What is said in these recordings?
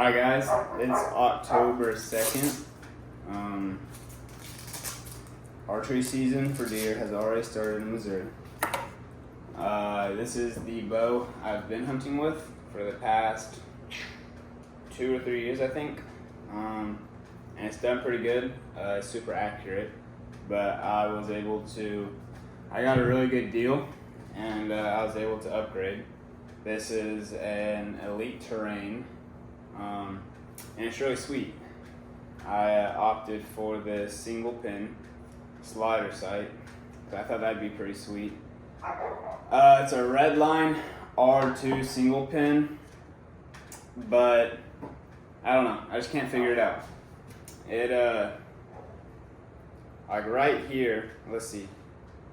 Alright guys, it's October 2nd. Archery season for deer has already started in Missouri. This is the bow I've been hunting with for the past 2 or 3 years, I think. And it's done pretty good. It's super accurate, but I got a really good deal, and I was able to upgrade. This is an Elite Terrain, and it's really sweet. I opted for the single pin slider sight, so I thought that'd be pretty sweet. It's a Redline R2 single pin, but I don't know, I just can't figure it out. Like right here, let's see,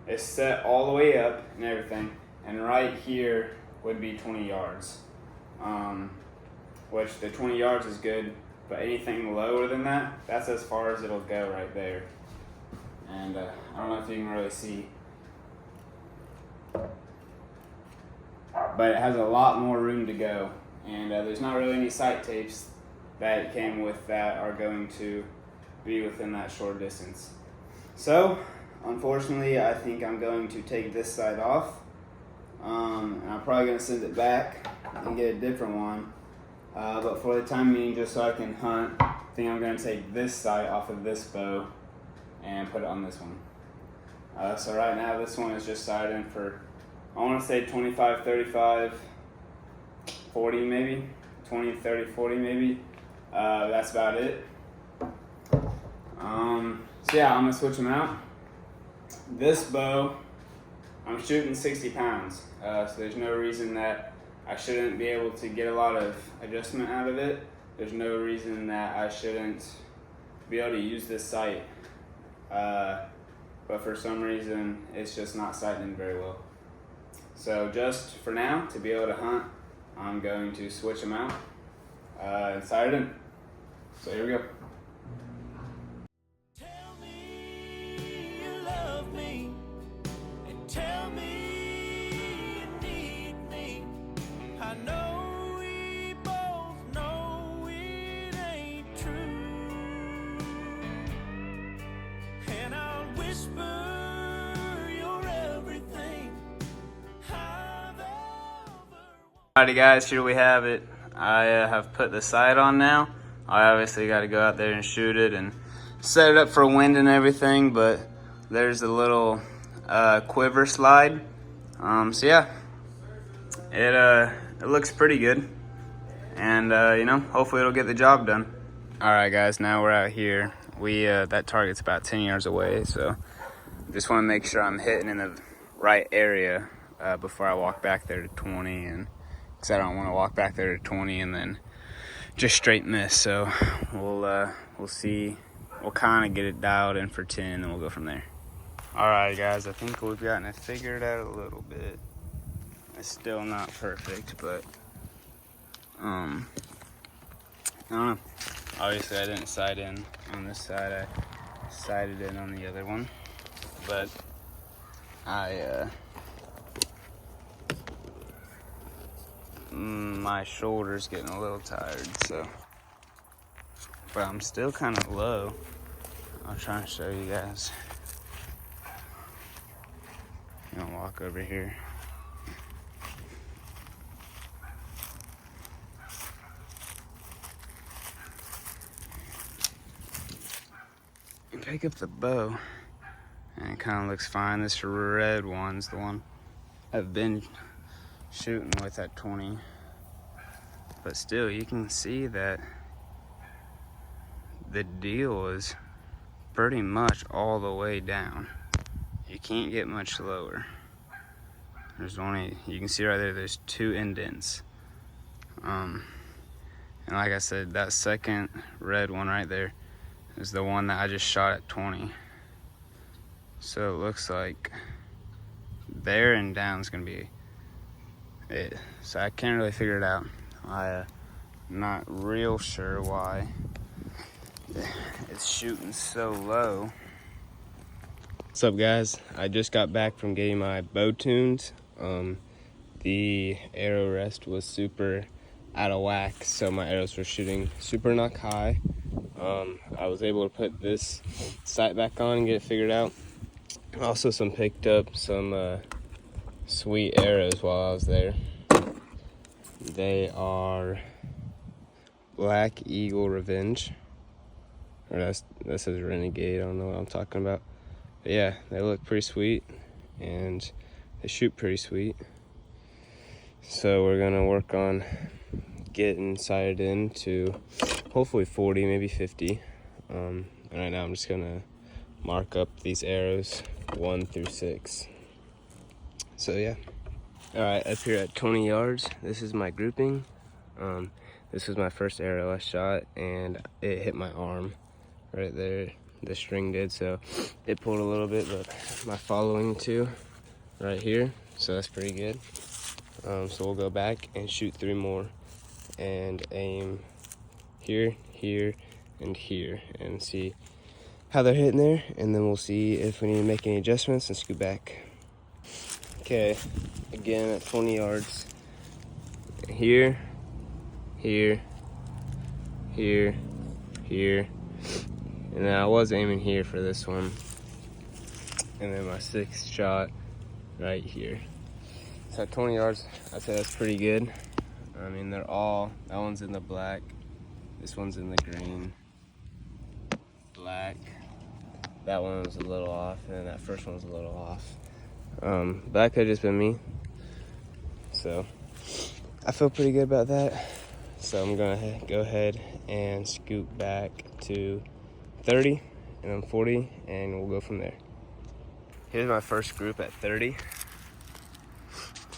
it's set all the way up and everything, and right here would be 20 yards, which the 20 yards is good, but anything lower than that, that's as far as it'll go right there. And I don't know if you can really see, but it has a lot more room to go, and there's not really any sight tapes that came with that are going to be within that short distance. So unfortunately, I think I'm going to take this side off, and I'm probably going to send it back and get a different one, but for the time being, just so I can hunt, I think I'm going to take this side off of this bow and put it on this one. So right now this one is just sighted in for, I want to say 25, 35, 40 maybe, 20, 30, 40 maybe. That's about it. So yeah, I'm gonna switch them out. This bow, I'm shooting 60 pounds, so there's no reason that I shouldn't be able to get a lot of adjustment out of it. There's no reason that I shouldn't be able to use this sight, but for some reason it's just not sighting very well. So just for now, to be able to hunt, I'm going to switch them out and sight it in. So here we go. Alrighty guys, here we have it. I have put the sight on now. I obviously got to go out there and shoot it and set it up for wind and everything, but there's a little quiver slide. So yeah, it looks pretty good, and you know, hopefully it'll get the job done. Alright guys, now we're out here. That target's about 10 yards away, so just want to make sure I'm hitting in the right area before I walk back there to 20, and because I don't want to walk back there to 20 and then just straight miss. So we'll see. We'll kind of get it dialed in for 10, and then we'll go from there. All right, guys, I think we've gotten it figured out a little bit. It's still not perfect, but I don't know. Obviously, I didn't sight in on this side. I sighted in on the other one, but my shoulder's getting a little tired, so, but I'm still kind of low. I'll try and show you guys. I'm gonna walk over here. And pick up the bow, and it kind of looks fine. This red one's the one I've been shooting with at 20, but still you can see that the deal is pretty much all the way down. You can't get much lower. There's only, you can see right there, there's 2 indents, and like I said, that second red one right there is the one that I just shot at 20. So it looks like there and down is gonna be it. So I can't really figure it out. I'm not real sure why it's shooting so low. What's up guys? I just got back from getting my bow tuned. The arrow rest was super out of whack, so my arrows were shooting super knock high. I was able to put this sight back on and get it figured out. Also, picked up some sweet arrows while I was there. They are Black Eagle Revenge, or that says Renegade. I don't know what I'm talking about, but yeah, they look pretty sweet and they shoot pretty sweet. So we're gonna work on getting sighted in to hopefully 40, maybe 50. And right now I'm just gonna mark up these arrows 1 through 6. So yeah. All right, up here at 20 yards, this is my grouping. This was my first arrow I shot, and it hit my arm right there. The string did, so it pulled a little bit, but my following too, right here. So that's pretty good. So we'll go back and shoot 3 more and aim here, here, and here, and see how they're hitting there, and then we'll see if we need to make any adjustments and scoot back. Okay, again at 20 yards. Here, here, here, here, and then I was aiming here for this one, and then my 6th shot right here. So at 20 yards, I'd say that's pretty good. I mean, they're all, that one's in the black, this one's in the green, black, that one was a little off, and then that first one was a little off. But that could have just been me. So I feel pretty good about that. So I'm gonna go ahead and scoot back to 30 and then 40, and we'll go from there. Here's my first group at 30.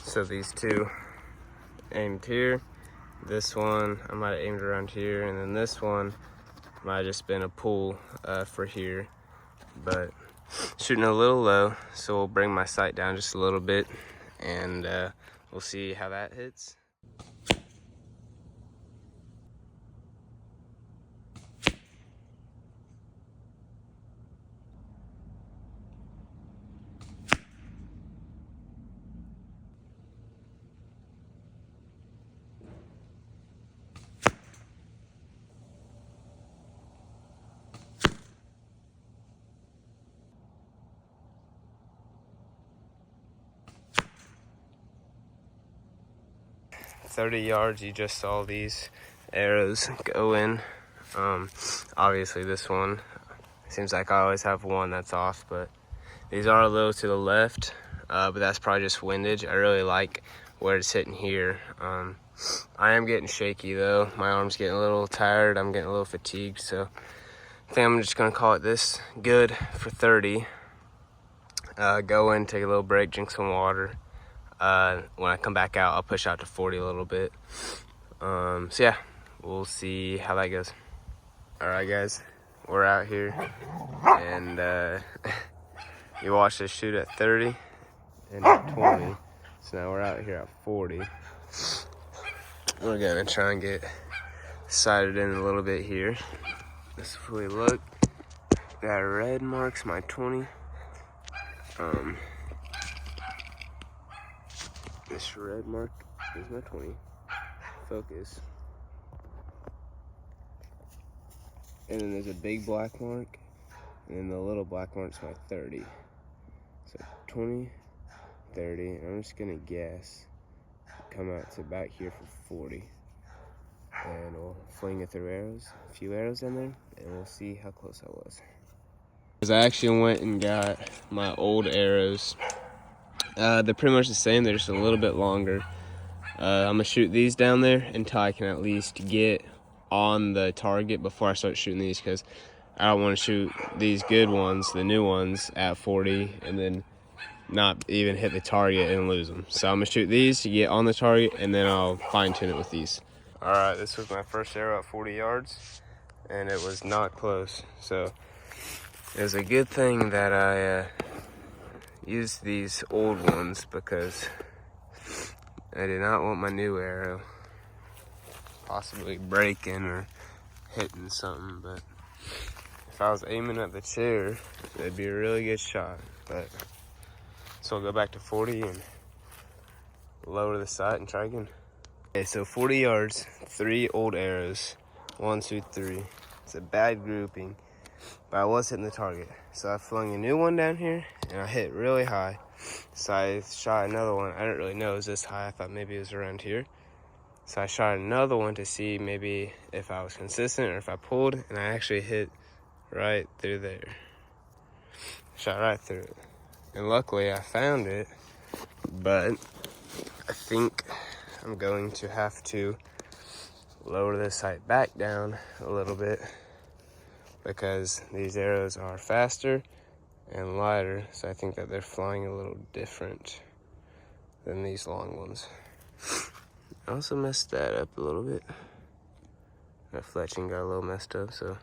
So these 2 aimed here. This one I might have aimed around here, and then this one might have just been a pull for here, but shooting a little low, so we'll bring my sight down just a little bit, and we'll see how that hits. At 30 yards, you just saw these arrows go in. Obviously this one, seems like I always have one that's off, but these are a little to the left, but that's probably just windage. I really like where it's hitting here. I am getting shaky though. My arm's getting a little tired. I'm getting a little fatigued, so I think I'm just gonna call it this good for 30. Go in, take a little break, drink some water. When I come back out, I'll push out to 40 a little bit. So yeah, we'll see how that goes. All right, guys, we're out here, and you watched us shoot at 30 and at 20. So now we're out here at 40. We're gonna try and get sighted in a little bit here. This is where we look. That red marks my 20. This red mark is my 20. Focus. And then there's a big black mark, and then the little black mark's my 30. So 20, 30, and I'm just gonna guess come out to about here for 40. And we'll fling it through arrows, a few arrows in there, and we'll see how close I was. I actually went and got my old arrows. They're pretty much the same, they're just a little bit longer. I'm gonna shoot these down there until I can at least get on the target before I start shooting these, because I don't want to shoot these good ones, the new ones, at 40 and then not even hit the target and lose them. So I'm gonna shoot these to get on the target, and then I'll fine tune it with these. All right, this was my first arrow at 40 yards, and it was not close. So it was a good thing that I used these old ones, because I did not want my new arrow possibly breaking or hitting something. But if I was aiming at the chair, it'd be a really good shot. But so I'll go back to 40 and lower the sight and try again. Okay, so 40 yards, 3 old arrows. 1, 2, 3. It's a bad grouping, but I was hitting the target. So I flung a new one down here, and I hit really high. So I shot another one. I didn't really know it was this high. I thought maybe it was around here. So I shot another one to see maybe if I was consistent or if I pulled, and I actually hit right through there. Shot right through it. And luckily I found it, but I think I'm going to have to lower this sight back down a little bit because these arrows are faster and lighter, so I think that they're flying a little different than these long ones. I also messed that up a little bit. That fletching got a little messed up, so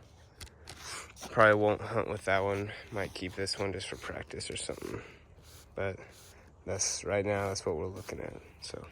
probably won't hunt with that one. Might keep this one just for practice or something. But that's right now, that's what we're looking at. So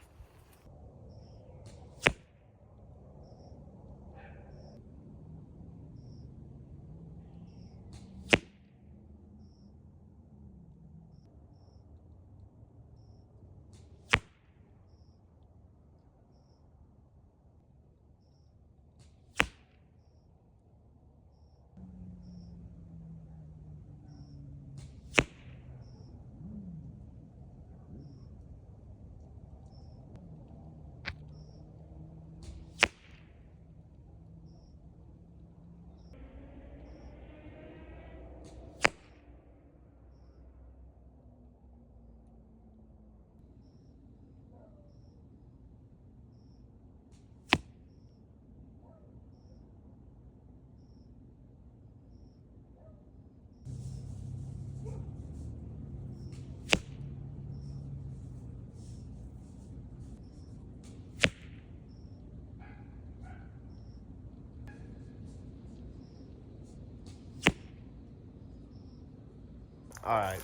all right,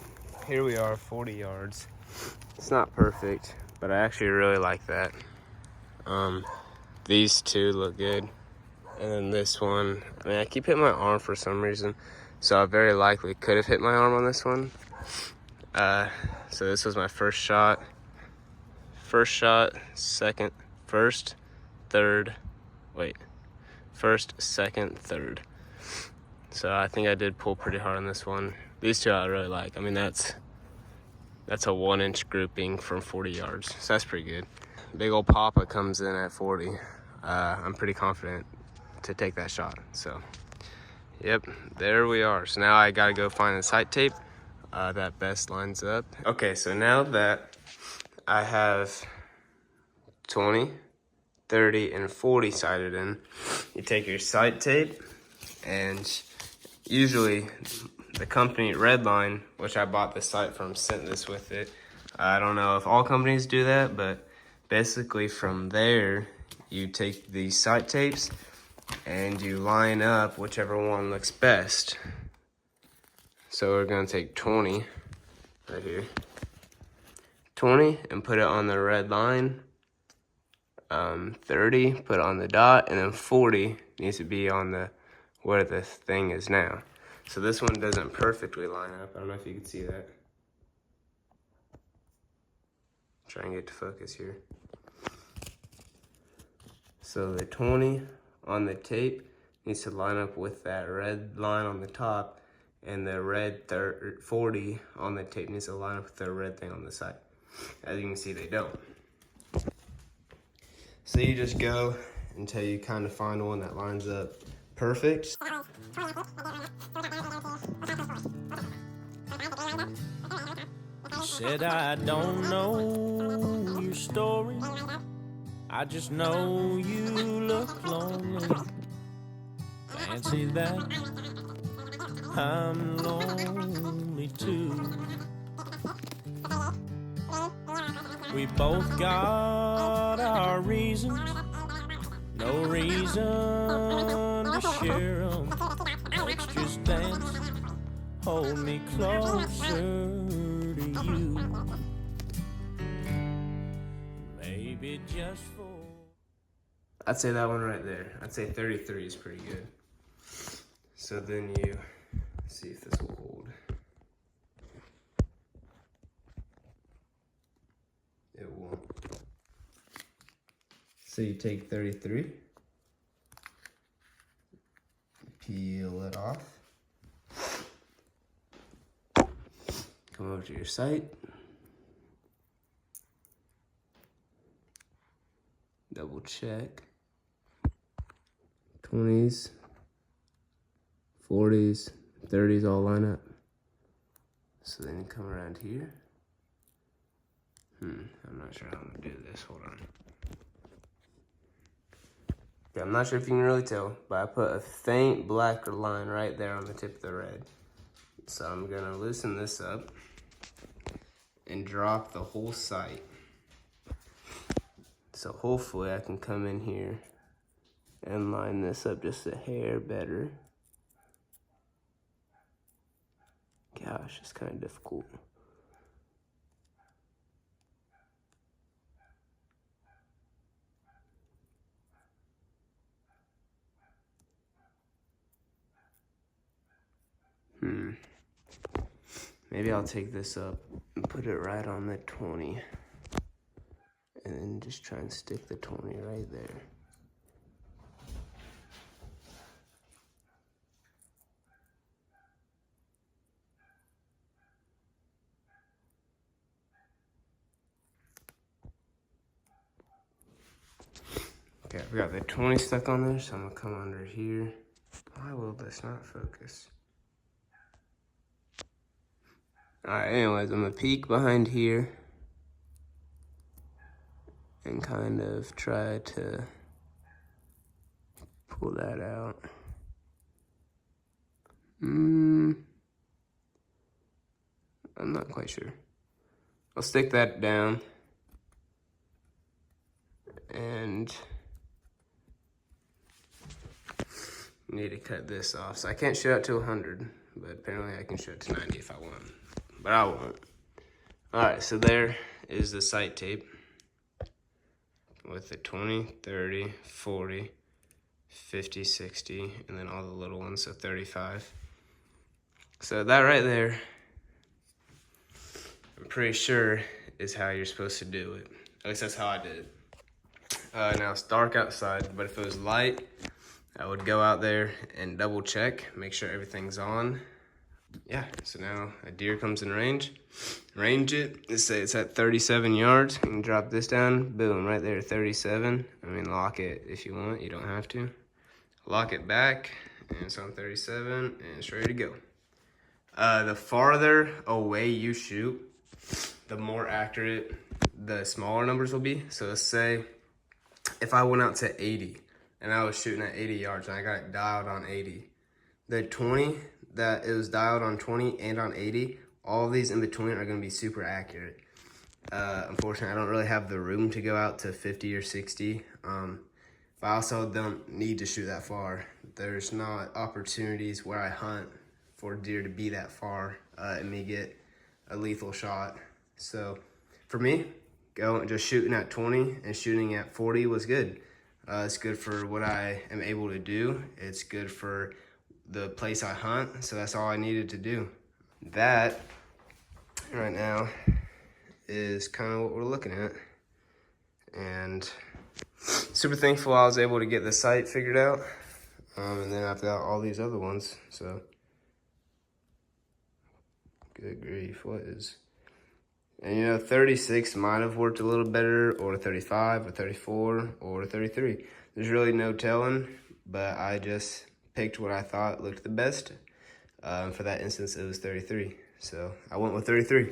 here we are, 40 yards. It's not perfect, but I actually really like that. These two look good. And then this one, I mean, I keep hitting my arm for some reason, so I very likely could have hit my arm on this one. So this was my first shot, second, first, third, first, second, third. So I think I did pull pretty hard on this one. These two I really like. I mean, that's a 1-inch grouping from 40 yards, so that's pretty good. Big old Papa comes in at 40. I'm pretty confident to take that shot. So, yep, there we are. So now I gotta go find the sight tape that best lines up. Okay, so now that I have 20, 30, and 40 sighted in, you take your sight tape, and usually the company Redline, which I bought the sight from, sent this with it. I don't know if all companies do that, but basically from there, you take these sight tapes and you line up whichever one looks best. So we're gonna take 20 right here. 20 and put it on the red line. 30, put it on the dot, and then 40 needs to be on the where the thing is now. So this one doesn't perfectly line up. I don't know if you can see that. Try and get to focus here. So the 20 on the tape needs to line up with that red line on the top, and the red 40 on the tape needs to line up with the red thing on the side. As you can see, they don't. So you just go until you kind of find one that lines up perfect. Said I don't know your story, I just know you look lonely. Fancy that, I'm lonely too. We both got our reasons, no reason to share them. Let's just dance, hold me closer to you. Maybe just for... I'd say that one right there. I'd say 33 is pretty good. So then you see if this will hold. It won't. So you take 33, peel it off, come over to your sight, double check, 20s, 40s, 30s all line up. So then you come around here. I'm not sure how I'm gonna do this, hold on. Yeah, I'm not sure if you can really tell, but I put a faint blacker line right there on the tip of the red. So I'm gonna loosen this up and drop the whole sight. So hopefully I can come in here and line this up just a hair better. Gosh, it's kind of difficult. Maybe I'll take this up and put it right on the 20. And then just try and stick the 20 right there. Okay, I've got the 20 stuck on there, so I'm gonna come under here. Why will this not focus? Alright, anyways, I'm gonna peek behind here and kind of try to pull that out. I'm not quite sure. I'll stick that down and need to cut this off. So I can't shoot out to 100, but apparently I can shoot to 90 if I want, but I won't. All right, so there is the sight tape with the 20, 30, 40, 50, 60, and then all the little ones, so 35. So that right there, I'm pretty sure is how you're supposed to do it. At least that's how I did it. Now it's dark outside, but if it was light, I would go out there and double check, make sure everything's on. Yeah, so now a deer comes in range it. Let's say it's at 37 yards. You can drop this down, boom, right there, 37. I mean, lock it if you want, you don't have to. Lock it back, and it's on 37, and it's ready to go. The farther away you shoot, the more accurate the smaller numbers will be. So let's say if I went out to 80 and I was shooting at 80 yards and I got it dialed on 80, the 20 that it was dialed on 20 and on 80, all of these in between are going to be super accurate. Unfortunately, I don't really have the room to go out to 50 or 60. But I also don't need to shoot that far. There's not opportunities where I hunt for deer to be that far and me get a lethal shot. So for me, just shooting at 20 and shooting at 40 was good. It's good for what I am able to do. It's good for the place I hunt, so that's all I needed to do. That, right now, is kind of what we're looking at. And super thankful I was able to get the sight figured out. And then I've got all these other ones, so. Good grief, what is... And you know, 36 might have worked a little better, or 35, or 34, or 33. There's really no telling, but I just picked what I thought looked the best. For that instance, it was 33. So I went with 33.